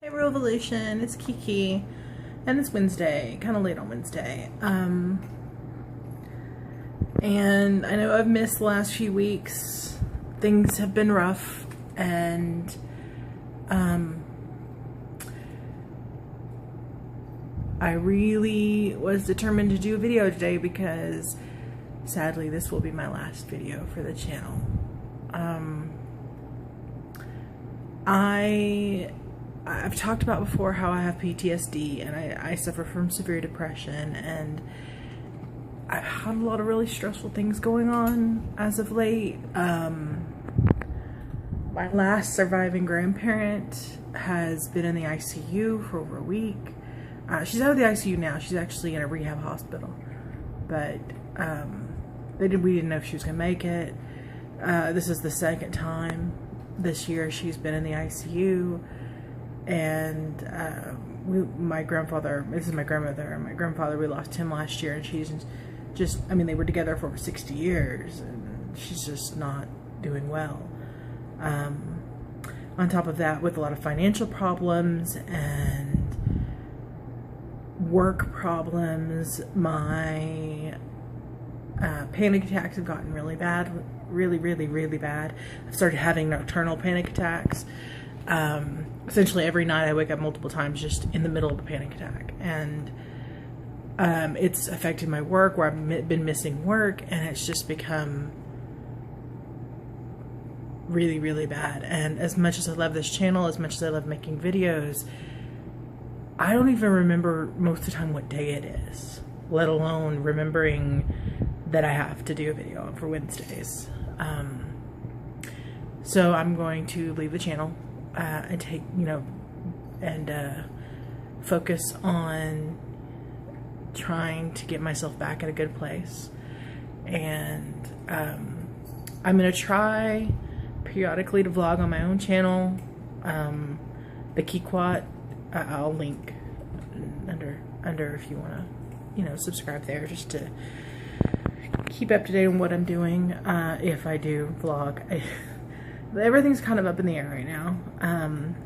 Hey Revolution, it's Kiki, and it's Wednesday, kind of late on Wednesday. And I know I've missed the last few weeks. Things have been rough, and I really was determined to do a video today because sadly this will be my last video for the channel. I've talked about before how I have PTSD and I suffer from severe depression, and I've had a lot of really stressful things going on as of late. My last surviving grandparent has been in the ICU for over a week. She's out of the ICU now. She's actually in a rehab hospital, but we didn't know if she was gonna make it. This is the second time this year she's been in the ICU. And my grandfather, this is my grandmother, and my grandfather, we lost him last year, and she's just, I mean, they were together for over 60 years, and she's just not doing well. On top of that, with a lot of financial problems and work problems, my panic attacks have gotten really bad, really bad. I've started having nocturnal panic attacks. Essentially every night I wake up multiple times just in the middle of a panic attack, and it's affected my work, where I've been missing work, and it's just become really bad. And as much as I love this channel, as much as I love making videos, I don't even remember most of the time what day it is, let alone remembering that I have to do a video for Wednesdays. So I'm going to leave the channel and take, focus on trying to get myself back in a good place. And I'm going to try periodically to vlog on my own channel. The Kikwat, I'll link under if you want to, subscribe there, just to keep up to date on what I'm doing. If I do vlog, everything's kind of up in the air right now.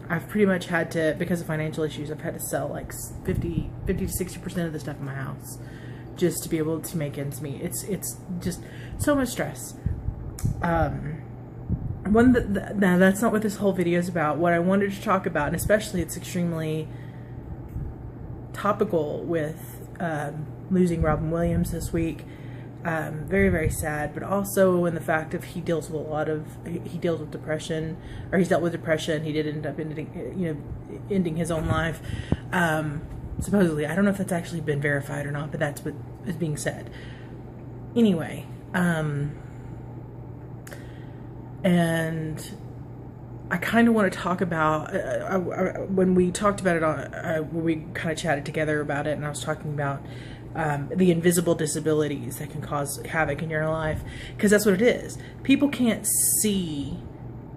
I've pretty much had to, because of financial issues, I've had to sell like 50 to 60% of the stuff in my house just to be able to make ends meet. It's just so much stress. Now that's not what this whole video is about. What I wanted to talk about, and especially it's extremely topical with losing Robin Williams this week. Very sad, but also in the fact of he deals with depression, or he's dealt with depression. He did end up ending his own life. Supposedly, I don't know if that's actually been verified or not, but that's what is being said. Anyway, and I kind of want to talk about, when we talked about it when we kind of chatted together about it, and I was talking about the invisible disabilities that can cause havoc in your life, because that's what it is. People can't see.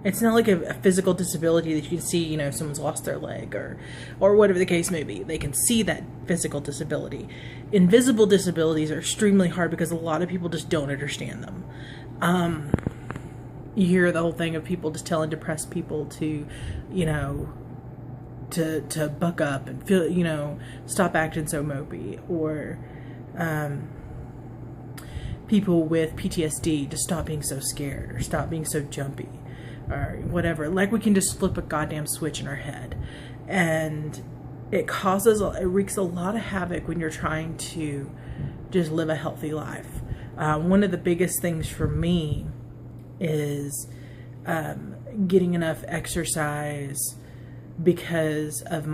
It's not like a physical disability that you can see, someone's lost their leg or whatever the case may be. They can see that physical disability. Invisible disabilities are extremely hard because a lot of people just don't understand them. You hear the whole thing of people just telling depressed people to, to buck up and feel, stop acting so mopey, or people with PTSD to stop being so scared, or stop being so jumpy, or whatever. Like, we can just flip a goddamn switch in our head, and it wreaks a lot of havoc when you're trying to just live a healthy life. One of the biggest things for me is getting enough exercise, because of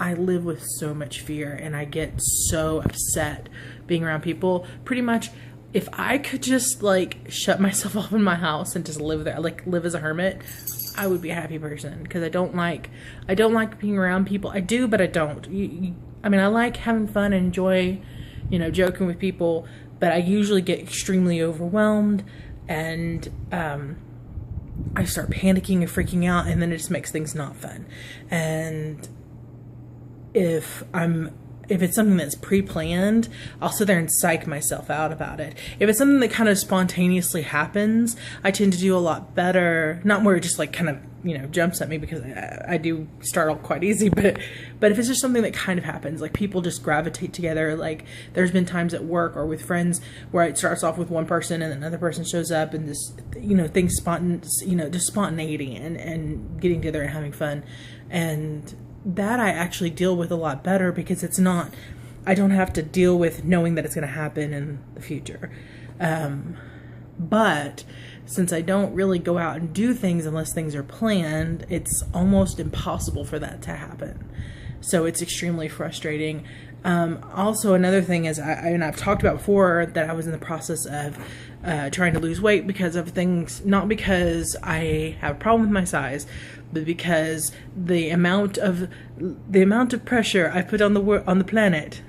I live with so much fear, and I get so upset being around people. Pretty much, if I could just shut myself off in my house and just live there, live as a hermit, I would be a happy person, because I don't like being around people. I do, but I don't. I mean, I like having fun and enjoy, joking with people, but I usually get extremely overwhelmed, and I start panicking and freaking out, and then it just makes things not fun. And if it's something that's pre-planned, I'll sit there and psych myself out about it. If it's something that kind of spontaneously happens, I tend to do a lot better. Not where it just kind of you know, jumps at me because I do startle quite easy, but if it's just something that kind of happens, like people just gravitate together, like there's been times at work or with friends where it starts off with one person and another person shows up and just, you know, things just spontaneity and getting together and having fun. And that I actually deal with a lot better because I don't have to deal with knowing that it's going to happen in the future. But since I don't really go out and do things unless things are planned, it's almost impossible for that to happen. So it's extremely frustrating. Also, another thing is, I've talked about before that I was in the process of trying to lose weight because of things, not because I have a problem with my size, but because the amount of pressure I put on the planet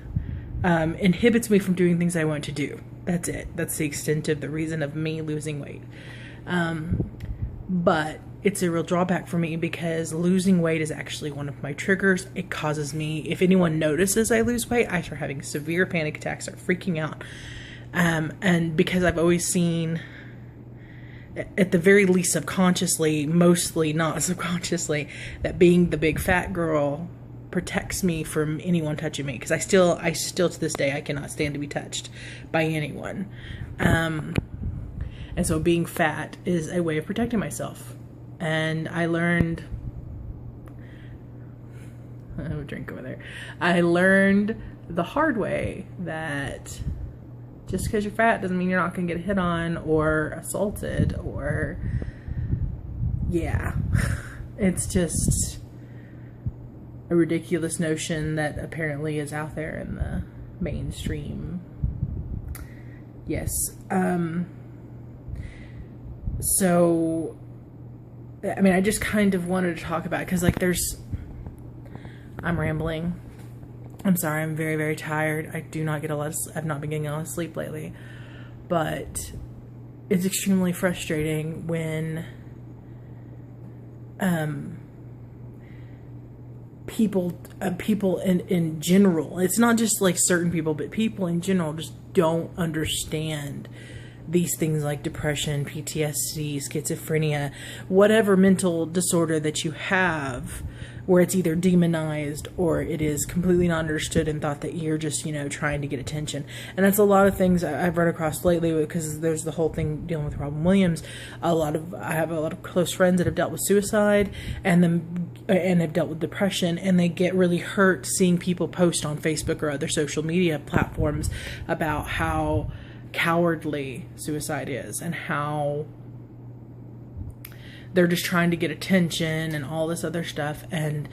inhibits me from doing things I want to do. That's it. That's the extent of the reason of me losing weight. But it's a real drawback for me because losing weight is actually one of my triggers. It causes me, if anyone notices I lose weight, I start having severe panic attacks, start freaking out. And because I've always seen, at the very least subconsciously, mostly not subconsciously, that being the big fat girl protects me from anyone touching me, because I still to this day I cannot stand to be touched by anyone, and so being fat is a way of protecting myself. And I learned, I have a drink over there, I learned the hard way that just because you're fat doesn't mean you're not gonna get hit on or assaulted, or it's just a ridiculous notion that apparently is out there in the mainstream. Yes. So, I mean, I just kind of wanted to talk about it because, like, I'm rambling. I'm sorry, I'm very, very tired. I've not been getting a lot of sleep lately. But it's extremely frustrating when people in general, it's not just like certain people, but people in general just don't understand these things like depression, PTSD, schizophrenia, whatever mental disorder that you have, where it's either demonized or it is completely not understood and thought that you're just, you know, trying to get attention. And that's a lot of things I've run across lately, because there's the whole thing dealing with Robin Williams. I have a lot of close friends that have dealt with suicide and have dealt with depression, and they get really hurt seeing people post on Facebook or other social media platforms about how cowardly suicide is and how they're just trying to get attention and all this other stuff, and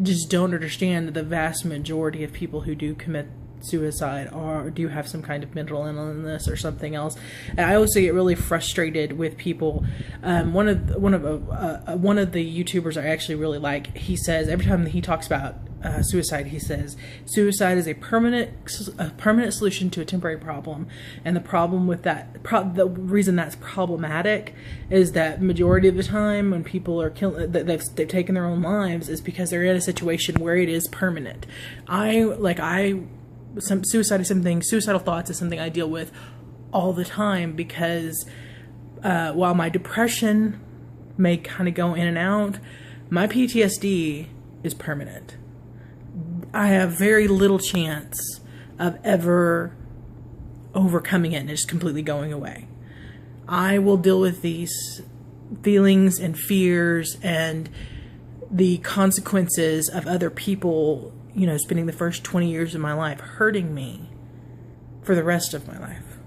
just don't understand that the vast majority of people who do commit suicide or do have some kind of mental illness or something else. And I also get really frustrated with people. One of the YouTubers I actually really like, he says every time he talks about suicide, he says suicide is a permanent solution to a temporary problem. And the problem with that, the reason that's problematic is that majority of the time when people are they've taken their own lives is because they're in a situation where it is permanent. Suicidal thoughts is something I deal with all the time, because while my depression may kind of go in and out, my PTSD is permanent. I have very little chance of ever overcoming it and just completely going away. I will deal with these feelings and fears and the consequences of other people, you know, spending the first 20 years of my life hurting me for the rest of my life.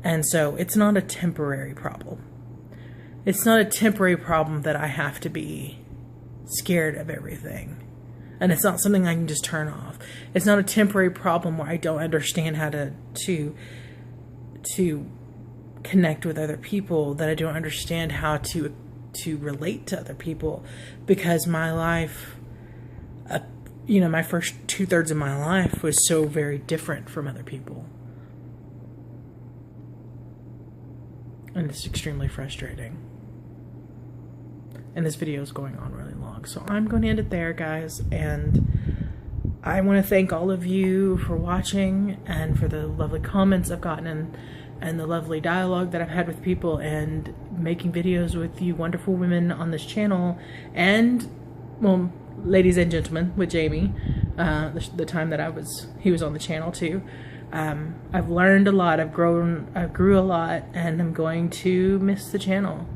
And so it's not a temporary problem. It's not a temporary problem that I have to be scared of everything. And it's not something I can just turn off. It's not a temporary problem where I don't understand how to connect with other people, that I don't understand how to relate to other people, because my life, my first 2/3 of my life was so very different from other people. And it's extremely frustrating. And this video is going on really long, so I'm going to end it there, guys. And I want to thank all of you for watching and for the lovely comments I've gotten and the lovely dialogue that I've had with people, and making videos with you wonderful women on this channel, and, well, ladies and gentlemen, with Jamie, the time that he was on the channel too. I've learned a lot, I grew a lot, and I'm going to miss the channel.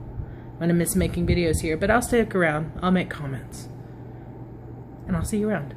I'm going to miss making videos here, but I'll stick around, I'll make comments, and I'll see you around.